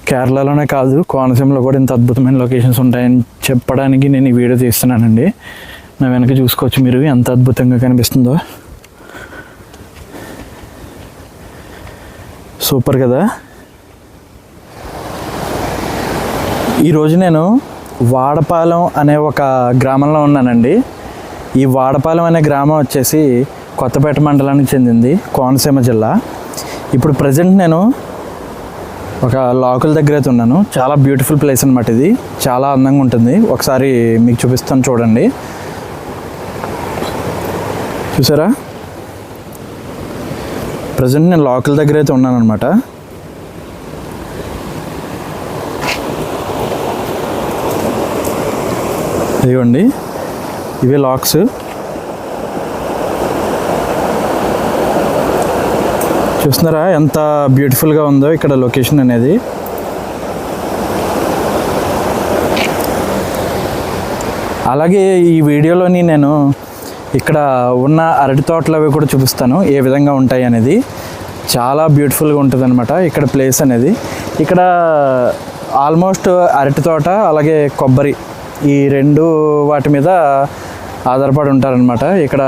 కేరళలోనే కాదు, కోనసీమలో కూడా ఇంత అద్భుతమైన లొకేషన్స్ ఉంటాయని చెప్పడానికి నేను ఈ వీడియో తీస్తున్నానండి. నా వెనక చూసుకోవచ్చు మీరు ఎంత అద్భుతంగా కనిపిస్తుందో. సూపర్ కదా. ఈరోజు నేను వాడపాలెం అనే ఒక గ్రామంలో ఉన్నానండి. ఈ వాడపాలెం అనే గ్రామం వచ్చేసి కొత్తపేట మండలానికి చెందింది, కోనసీమ జిల్లా. ఇప్పుడు ప్రజెంట్ నేను ఒక లోకల్ దగ్గర అయితే ఉన్నాను. చాలా బ్యూటిఫుల్ ప్లేస్ అనమాట. ఇది చాలా అందంగా ఉంటుంది. ఒకసారి మీకు చూపిస్తాను చూడండి. చూసారా, ప్రజెంట్ నేను లోకల్ దగ్గర అయితే ఉన్నాను అనమాట. ఇదిగోండి, ఇవే లాక్స్. చూస్తున్నారా ఎంత బ్యూటిఫుల్గా ఉందో ఇక్కడ లొకేషన్ అనేది. అలాగే ఈ వీడియోలోని నేను ఇక్కడ ఉన్న అరటి తోటలు అవి కూడా చూపిస్తాను, ఏ విధంగా ఉంటాయి అనేది. చాలా బ్యూటిఫుల్గా ఉంటుంది అనమాట ఇక్కడ ప్లేస్ అనేది. ఇక్కడ ఆల్మోస్ట్ అరటి తోట అలాగే కొబ్బరి, ఈ రెండు వాటి మీద ఆధారపడి ఉంటారనమాట. ఇక్కడ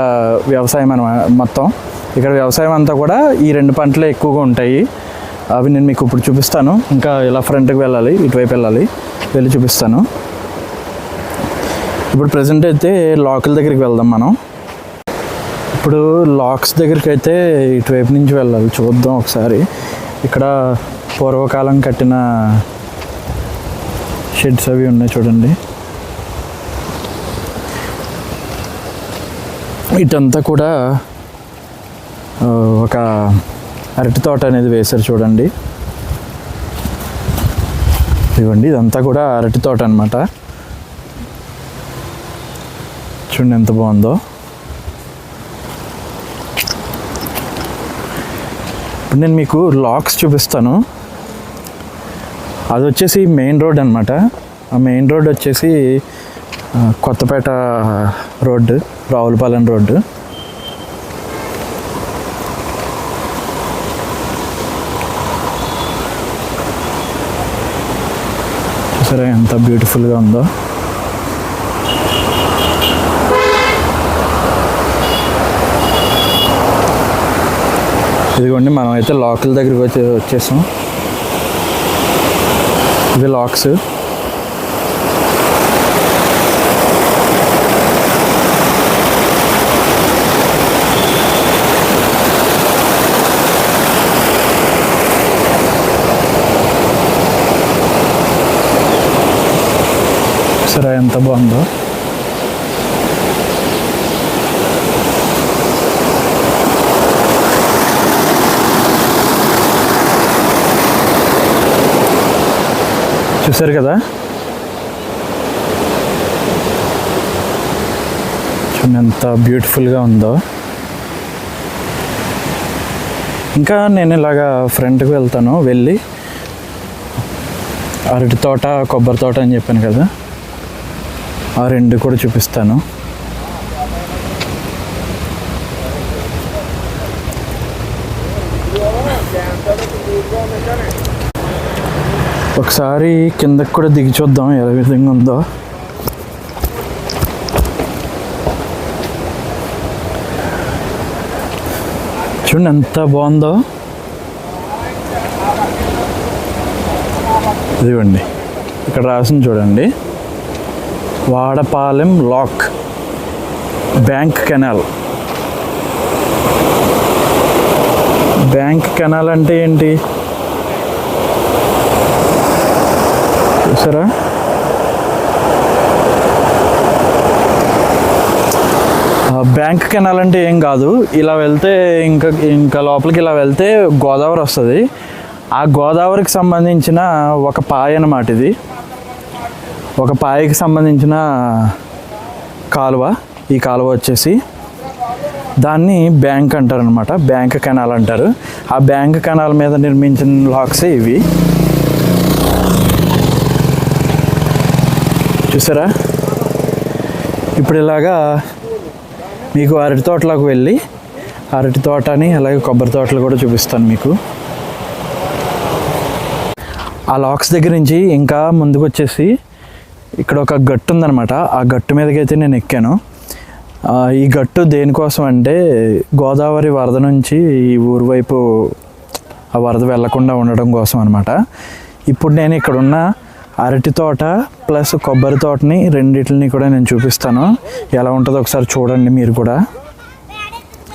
వ్యవసాయం మొత్తం ఇక్కడ వ్యవసాయం అంతా కూడా ఈ రెండు పంటలే ఎక్కువగా ఉంటాయి. అవి నేను మీకు ఇప్పుడు చూపిస్తాను. ఇంకా ఇలా ఫ్రంట్కి వెళ్ళాలి, ఇటువైపు వెళ్ళి చూపిస్తాను. ఇప్పుడు ప్రజెంట్ అయితే లోకల్ దగ్గరికి వెళ్దాం మనం. ఇప్పుడు లాక్స్ దగ్గరికి అయితే ఇటువైపు నుంచి వెళ్ళాలి. చూద్దాం ఒకసారి. ఇక్కడ పూర్వకాలం కట్టిన షెడ్స్ అవి ఉన్నాయి చూడండి. ఇటంతా కూడా ఒక అరటి తోట అనేది వేశారు చూడండి. ఇదిగోండి, ఇదంతా కూడా అరటి తోట అనమాట. చూడండి ఎంత బాగుందో. ఇప్పుడు నేను మీకు లాక్స్ చూపిస్తాను. అది వచ్చేసి మెయిన్ రోడ్ అనమాట. ఆ మెయిన్ రోడ్ వచ్చేసి కొత్తపేట రోడ్డు, రావులపాలెం రోడ్డు. సరే, ఎంత బ్యూటిఫుల్గా ఉందో. ఇదిగోండి, మనం అయితే లోకల్ దగ్గరికి వచ్చేసాం. ఇవి లాక్స్. సరే, ఎంత బాగుందో. చూసారు కదా, చూడండి ఎంత బ్యూటిఫుల్గా ఉందో. ఇంకా నేను ఇలాగా ఫ్రంట్కి వెళ్తాను. వెళ్ళి అరటి తోట, కొబ్బరి తోట అని చెప్పాను కదా, ఆ రెండు కూడా చూపిస్తాను. ఒకసారి కిందకి కూడా దిగి చూద్దాం ఏ విధంగా ఉందో. చూడండి ఎంత బాగుందో. ఇదిగోండి, ఇక్కడ రాసింది చూడండి, Vadapalem lock bank canal. Bank canal అంటే ఏంటి చూసారా? బ్యాంక్ కెనాల్ అంటే ఏం కాదు. ఇలా వెళ్తే ఇంకా లోపలికి ఇలా వెళ్తే గోదావరి వస్తుంది. ఆ గోదావరికి సంబంధించిన ఒక పాయ అన్నమాట ఇది. ఒక పాయకి సంబంధించిన కాలువ. ఈ కాలువ వచ్చేసి దాన్ని బ్యాంక్ అంటారు అనమాట. బ్యాంక్ కెనాల్ అంటారు. ఆ బ్యాంక్ కెనాల్ మీద నిర్మించిన లాక్సే ఇవి. చూసారా? ఇప్పుడు ఇలాగా మీకు అరటి తోటలోకి వెళ్ళి అరటి తోటని అలాగే కొబ్బరి తోటలు కూడా చూపిస్తాను మీకు. ఆ లాక్స్ దగ్గర నుంచి ఇంకా ముందుకు వచ్చేసి ఇక్కడ ఒక గట్టు ఉందన్నమాట. ఆ గట్టు మీదకి అయితే నేను ఎక్కాను. ఈ గట్టు దేనికోసం అంటే గోదావరి వరద నుంచి ఈ ఊరు వైపు ఆ వరద వెళ్లకుండా ఉండడం కోసం అనమాట. ఇప్పుడు నేను ఇక్కడ ఉన్న అరటి తోట ప్లస్ కొబ్బరి తోటని రెండింటిని కూడా నేను చూపిస్తాను. ఎలా ఉంటుందో ఒకసారి చూడండి మీరు కూడా.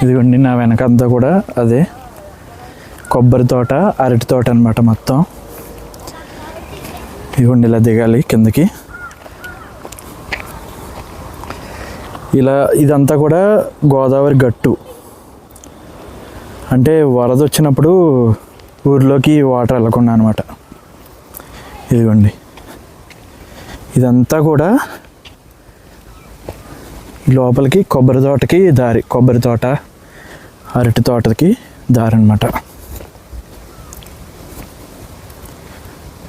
ఇదిగోండి నా వెనకంతా కూడా అదే కొబ్బరి తోట, అరటి తోట అనమాట మొత్తం. ఇదిగోండి ఇలా దిగాలి కిందకి. ఇలా ఇదంతా కూడా గోదావరి గట్టు. అంటే వరద వచ్చినప్పుడు ఊర్లోకి వాటర్ వెళ్ళకుండా అనమాట. ఇదిగోండి ఇదంతా కూడా లోపలికి కొబ్బరి తోటకి దారి, కొబ్బరి తోట అరటి తోటకి దారి అనమాట.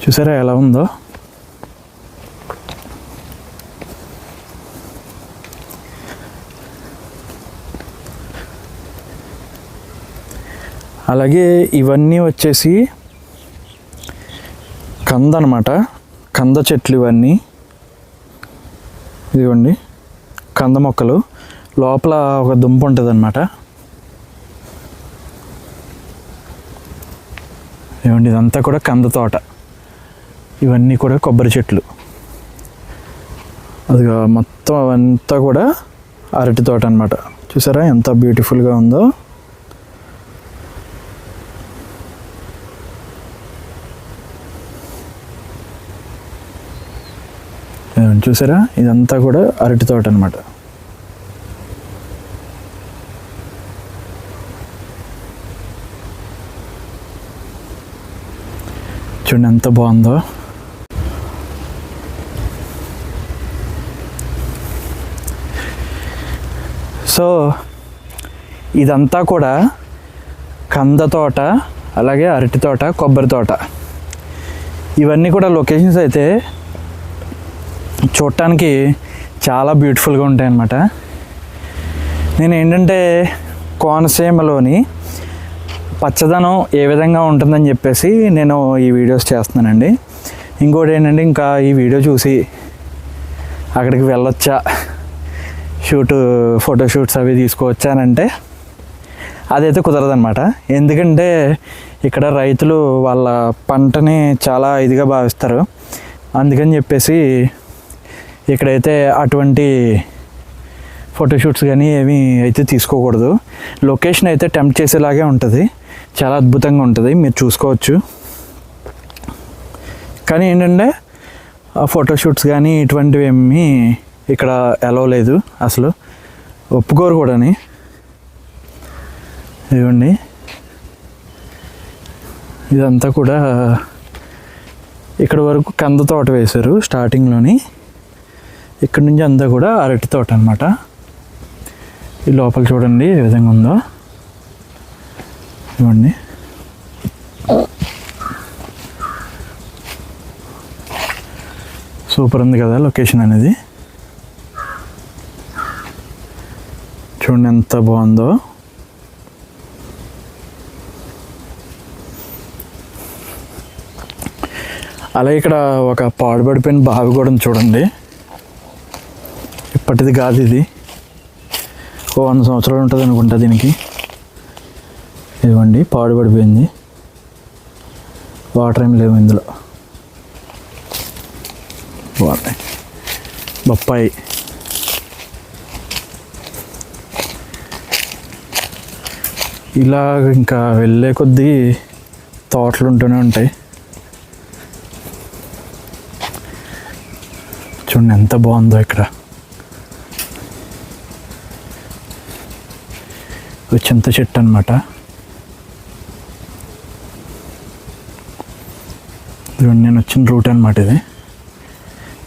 చూసారా ఎలా ఉందో. అలాగే ఇవన్నీ వచ్చేసి కంద అనమాట, కంద చెట్లు ఇవన్నీ. ఇదిగోండి కంద మొక్కలు, లోపల ఒక దుంప ఉంటుంది అనమాట. ఇదిగోండి ఇదంతా కూడా కంద తోట, ఇవన్నీ కూడా కొబ్బరి చెట్లు. అది మొత్తం అవంతా కూడా అరటి తోట అనమాట. చూసారా ఎంత బ్యూటిఫుల్గా ఉందో. చూసారా ఇదంతా కూడా అరటి తోట అనమాట. చూడండి ఎంత బాగుందో. సో ఇదంతా కూడా కంద తోట, అలాగే అరటి తోట, కొబ్బరి తోట. ఇవన్నీ కూడా లొకేషన్స్ అయితే చూడటానికి చాలా బ్యూటిఫుల్గా ఉంటాయి అన్నమాట. నేను ఏంటంటే కోనసీమలోని పచ్చదనం ఏ విధంగా ఉంటుందని చెప్పేసి నేను ఈ వీడియోస్ చేస్తున్నానండి. ఇంకోటి ఏంటంటే ఇంకా ఈ వీడియో చూసి అక్కడికి వెళ్ళొచ్చా, ఫోటోషూట్స్ అవి తీసుకోవచ్చానంటే అదైతే కుదరదన్నమాట. ఎందుకంటే ఇక్కడ రైతులు వాళ్ళ పంటని చాలా ఇదిగా భావిస్తారు. అందుకని చెప్పేసి ఇక్కడైతే అటువంటి ఫోటోషూట్స్ కానీ ఏమీ అయితే తీసుకోకూడదు. లొకేషన్ అయితే టెంప్ట్ చేసేలాగే ఉంటుంది, చాలా అద్భుతంగా ఉంటుంది, మీరు చూసుకోవచ్చు. కానీ ఏంటంటే ఫోటోషూట్స్ కానీ ఇటువంటివి ఏమీ ఇక్కడ అలౌ లేదు, అసలు ఒప్పుకోరు కూడాని. ఇదిగోండి ఇదంతా కూడా ఇక్కడ వరకు కంద తోట వేశారు స్టార్టింగ్లోని. ఇక్కడ నుంచి అంతా కూడా అరటి తోట అనమాట. ఈ లోపల చూడండి ఏ విధంగా ఉందో. ఇవ్వండి సూపర్ ఉంది కదా లొకేషన్ అనేది. చూడండి ఎంత బాగుందో. అలాగే ఇక్కడ ఒక పాడుపడిపోయిన బావి కూడా ఉంది చూడండి. ఇప్పటిది కాదు ఇది, 100 సంవత్సరాలు ఉంటుంది అనుకుంటా దీనికి. ఇదిగోండి పాడుపడిపోయింది, వాటర్ ఏం లేవు ఇందులో. బాగున్నాయి బొప్పాయి. ఇలా ఇంకా వెళ్ళే కొద్దీ తోటలు ఉంటూనే ఉంటాయి. చూడండి ఎంత బాగుందో. ఇక్కడ చింత చెట్టు అనమాట. నేను వచ్చిన రూట్ అనమాట ఇది.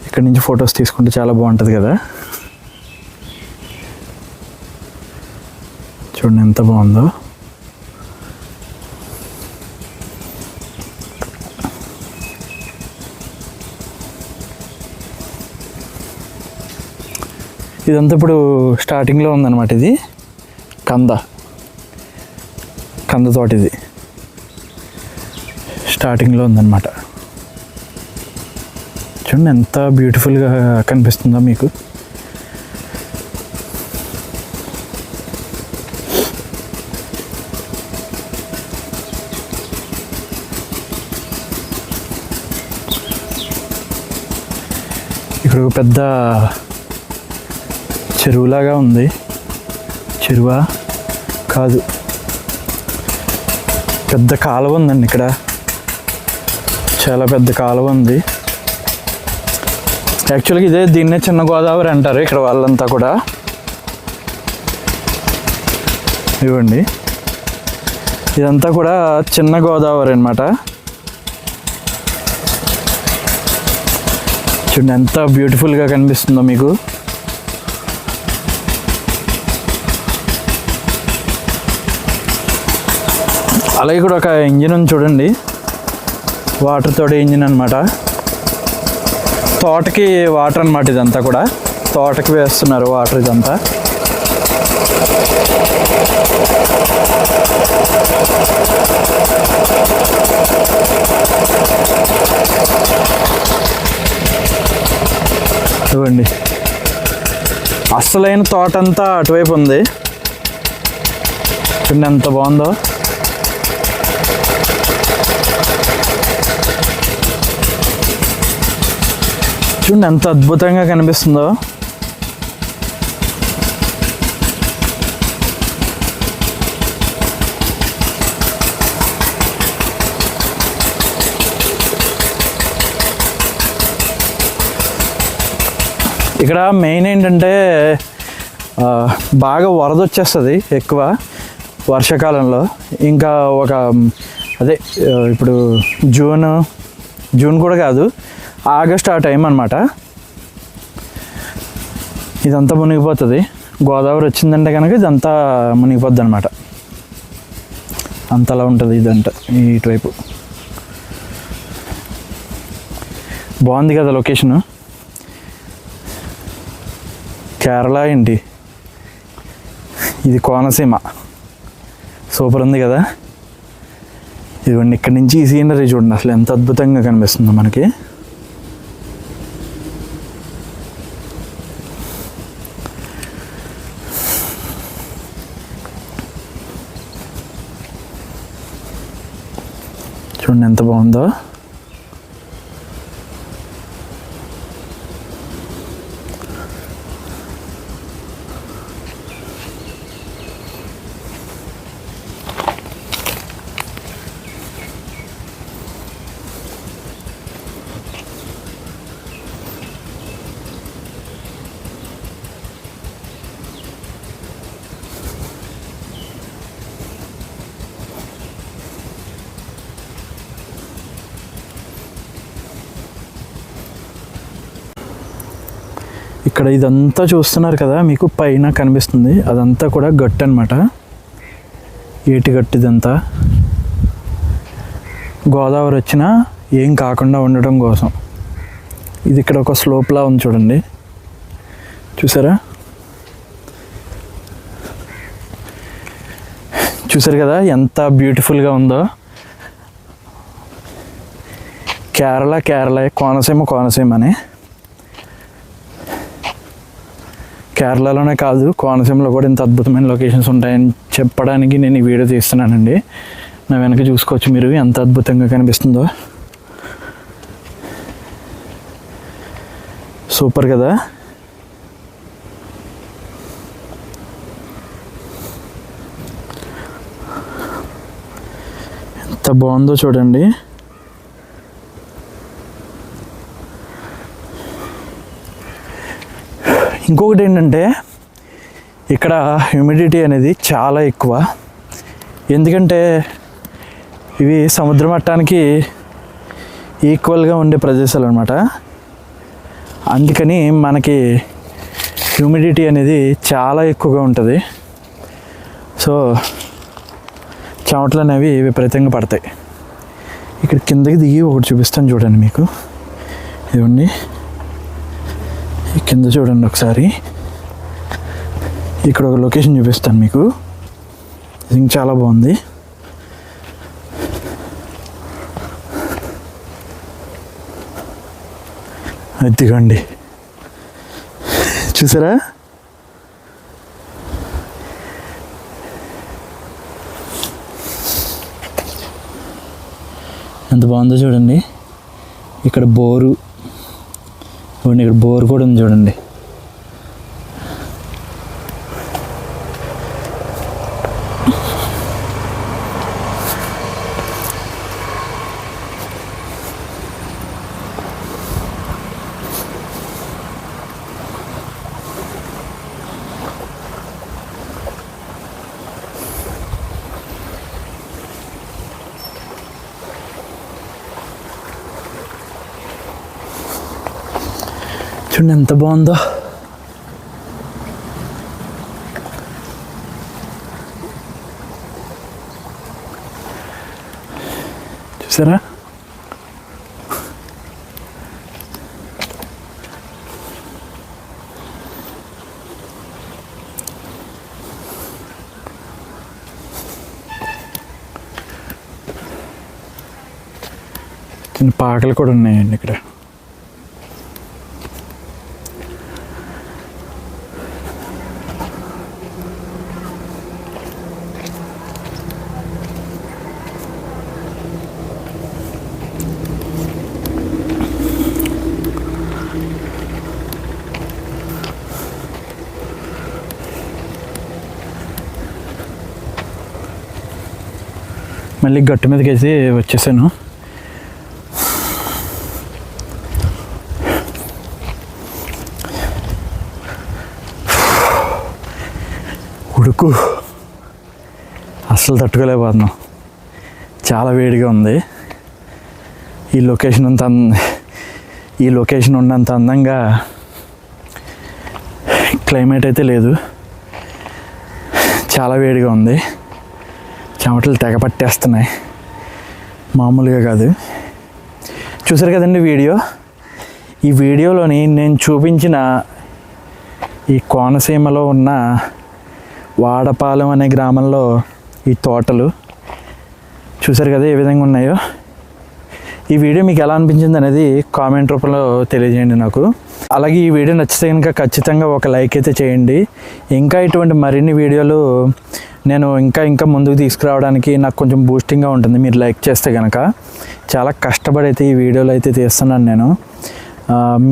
ఇక్కడ నుంచి ఫొటోస్ తీసుకుంటే చాలా బాగుంటుంది కదా. చూడండి ఎంత బాగుందో. ఇదంతా ఇప్పుడు స్టార్టింగ్లో ఉందన్నమాట. ఇది కంద తోట, ఇది స్టార్టింగ్లో ఉందన్నమాట. చూడండి ఎంత బ్యూటిఫుల్గా కనిపిస్తుందో మీకు. ఇక్కడ ఒక పెద్ద చెరువులాగా ఉంది. చెరువా కాదు, పెద్ద కాలువ ఉందండి ఇక్కడ. చాలా పెద్ద కాలువ ఉంది. యాక్చువల్గా దీన్నే చిన్న గోదావరి అంటారు ఇక్కడ వాళ్ళంతా కూడా. ఇవ్వండి, ఇదంతా కూడా చిన్న గోదావరి అన్నమాట. చూడండి ఎంత బ్యూటిఫుల్గా కనిపిస్తుందో మీకు. అలాగే కూడా ఒక ఇంజిన్ ఉంది చూడండి, వాటర్ తోటి ఇంజిన్ అనమాట. తోటకి వాటర్ అనమాట ఇదంతా కూడా. తోటకి వేస్తున్నారు వాటర్ ఇదంతా. చూడండి అసలైన తోట అంతా అటువైపు ఉంది. చూడండి ఎంత బాగుందో. చూడండి ఎంత అద్భుతంగా కనిపిస్తుందో. ఇక్కడ మెయిన్ ఏంటంటే బాగా వరద వచ్చేస్తుంది ఎక్కువ వర్షాకాలంలో. ఇంకా ఒక అదే ఇప్పుడు జూన్ కూడా కాదు, ఆగస్ట్ ఆ టైం అనమాట. ఇదంతా మునిగిపోతుంది. గోదావరి వచ్చిందంటే కనుక ఇదంతా మునిగిపోద్ది అనమాట. అంతలా ఉంటుంది ఇదంతా ఇటువైపు. బాగుంది కదా లొకేషను. కేరళ ఏంటి, ఇది కోనసీమ. సూపర్ ఉంది కదా. ఇదిగోండి ఇక్కడి నుంచి ఈ సీనరీ చూడండి అసలు ఎంత అద్భుతంగా కనిపిస్తుందో మనకి. చూడండి ఎంత బాగుందో. ఇక్కడ ఇదంతా చూస్తున్నారు కదా మీకు, పైన కనిపిస్తుంది అదంతా కూడా గట్టు అనమాట. ఏటి గట్టు ఇదంతా. గోదావరి వచ్చినా ఏం కాకుండా ఉండటం కోసం. ఇది ఇక్కడ ఒక స్లోప్లా ఉంది చూడండి, చూసారా? చూసారు కదా ఎంత బ్యూటిఫుల్గా ఉందో. కేరళ కోనసీమనే. కేరళలోనే కాదు, కోనసీమలో కూడా ఇంత అద్భుతమైన లొకేషన్స్ ఉంటాయని చెప్పడానికి నేను ఈ వీడియో తీస్తున్నానండి. నా వెనక చూసుకోవచ్చు మీరు ఎంత అద్భుతంగా కనిపిస్తుందో. సూపర్ కదా. ఎంత బాగుందో చూడండి. ఇంకొకటి ఏంటంటే ఇక్కడ హ్యూమిడిటీ అనేది చాలా ఎక్కువ. ఎందుకంటే ఇవి సముద్ర మట్టానికి ఈక్వల్గా ఉండే ప్రదేశాలు అన్నమాట. అందుకని మనకి హ్యూమిడిటీ అనేది చాలా ఎక్కువగా ఉంటుంది. సో చెమటలు అనేవి విపరీతంగా పడతాయి. ఇక్కడ కిందకి దిగి ఒకటి చూపిస్తాను చూడండి మీకు. ఇవ్వండి కింద చూడండి ఒకసారి. ఇక్కడ ఒక లొకేషన్ చూపిస్తాను మీకు. ఇది చాలా బాగుంది. అదిగోండి, చూసారా? ఎంత బాగుందో చూడండి. ఇక్కడ బోరు, ఇక్కడ బోరు కూడా ఉంది చూడండి. చూడండి ఎంత బాగుందో. చూసారా? చిన్న పాకలు కూడా ఉన్నాయండి ఇక్కడ. మళ్ళీ గట్టు మీదకి వేసి వచ్చేసాను. ఉడుకు అస్సలు తట్టుకోలేకపోతున్నాం, చాలా వేడిగా ఉంది. ఈ లొకేషన్ ఉన్నంత అందంగా క్లైమేట్ అయితే లేదు. చాలా వేడిగా ఉంది, చెమటలు తెగ పట్టేస్తున్నాయి, మామూలుగా కాదు. చూసారు కదండి వీడియో. ఈ వీడియోలోని నేను చూపించిన ఈ కోనసీమలో ఉన్న వాడపాలెం అనే గ్రామంలో ఈ తోటలు చూసారు కదా ఏ విధంగా ఉన్నాయో. ఈ వీడియో మీకు ఎలా అనిపించింది అనేది కామెంట్ రూపంలో తెలియజేయండి నాకు. అలాగే ఈ వీడియో నచ్చితే కనుక ఖచ్చితంగా ఒక లైక్ అయితే చేయండి. ఇంకా ఇటువంటి మరిన్ని వీడియోలు నేను ఇంకా ముందుకు తీసుకురావడానికి నాకు కొంచెం బూస్టింగ్గా ఉంటుంది మీరు లైక్ చేస్తే కనుక. చాలా కష్టపడి అయితే ఈ వీడియోలు అయితే తీస్తున్నాను నేను.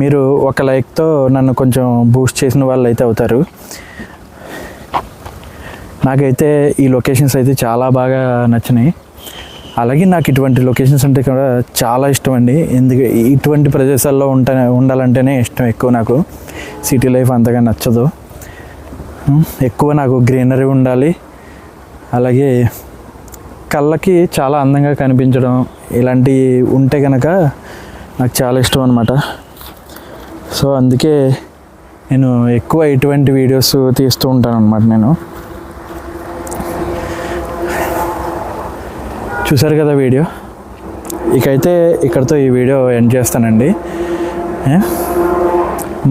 మీరు ఒక లైక్తో నన్ను కొంచెం బూస్ట్ చేసిన వాళ్ళు అయితే అవుతారు. నాకైతే ఈ లొకేషన్స్ అయితే చాలా బాగా నచ్చినాయి. అలాగే నాకు ఇటువంటి లొకేషన్స్ అంటే కూడా చాలా ఇష్టం అండి. ఎందుకు ఇటువంటి ప్రదేశాల్లో ఉండాలంటేనే ఇష్టం ఎక్కువ. నాకు సిటీ లైఫ్ అంతగా నచ్చదు. ఎక్కువ నాకు గ్రీనరీ ఉండాలి, అలాగే కళ్ళకి చాలా అందంగా కనిపించడం ఇలాంటివి ఉంటే కనుక నాకు చాలా ఇష్టం అన్నమాట. సో అందుకే నేను ఎక్కువ ఇటువంటి వీడియోస్ తీస్తూ ఉంటాను అన్నమాట. నేను చూసారు కదా వీడియో. ఇకైతే ఇక్కడితో ఈ వీడియో ఎండ్ చేస్తానండి.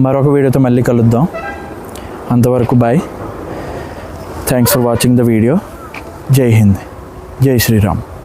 మరొక వీడియోతో మళ్ళీ కలుద్దాం. అంతవరకు bye. Thanks for watching the video. Jai Hind, జై శ్రీరామ్.